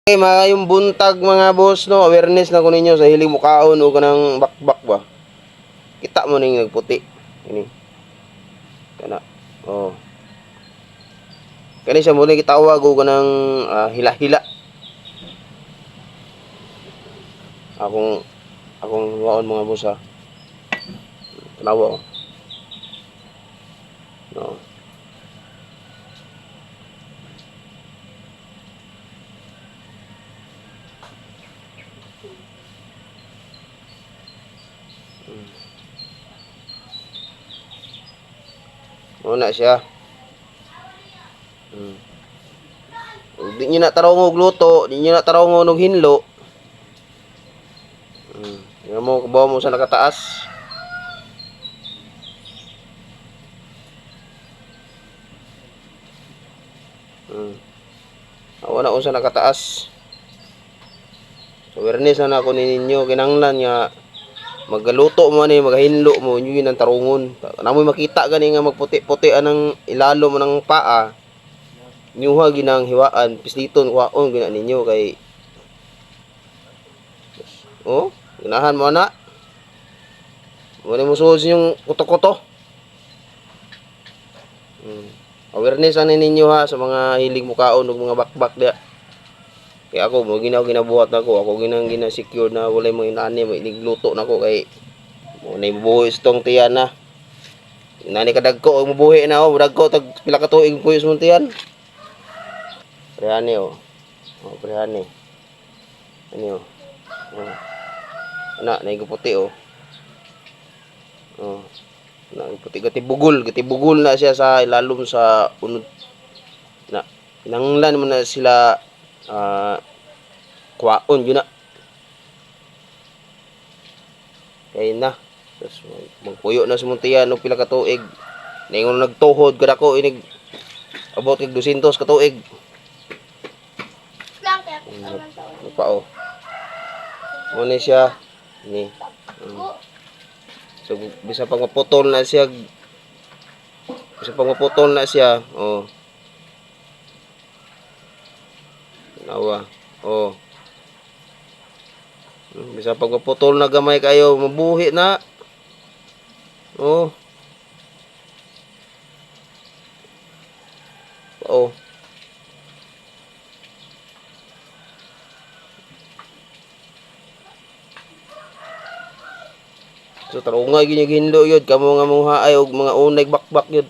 Okay, yung buntag mga boss no, awareness na ko ninyo sa hiling mukaon o kanang bakbak ba. Kita mo ning nagputi. Ini. Kana. Oh. Kani siya mo gitawag og kanang hila-hila. Akong waon mga boss ha. Tanawa ko. No. Muna siya. Di nyo na tarong og luto, di nyo na tarong og hinlo. Nga mo kabaw mo sa nakataas. Awa na ko sa nakataas. Awareness na ako ninyo kinanglan nga magaluto mo ni magahinlo mo yun ang tarungon. Namoy makita gani nga magputi-puti anang ilalo mo ng paa. Nyuha ginang hiwaan pisliton waon gina ninyo kay oh, ginahan mo na. Muna mo suod yung kuto-kuto. Awareness ani ninyo ha sa mga hilig mukaon ug mga bakbak dia. Kaya ako mo ginabuhat nako, ako gina-secure na walay mo inani mo inigluto nako kay mo na buhi tong tiyan na. Nani kadagko og mubuhi na oh, dagko tag pila ka tuig puyo sa tiyan. Prehani oh. Oh, prehani. Ano oh. Oh. Ana naiguputi oh. Oh. Puti gatibugol na siya sa ilalom sa unod na inanglan mo na sila kwaon yun na kaya na tapos magpuyo na sumuntiyan o pila ka tuig naingon nagtuhod kada ko inig abot kag 200 ka tuig pa o muna siya ni so bisa pang maputol na siya oh nawa oh bisa pag maputol na gamay kayo mabuhi na oh oh so tarungay ginya ginlo yun kamo nga mga ay og mga unay bakbak yun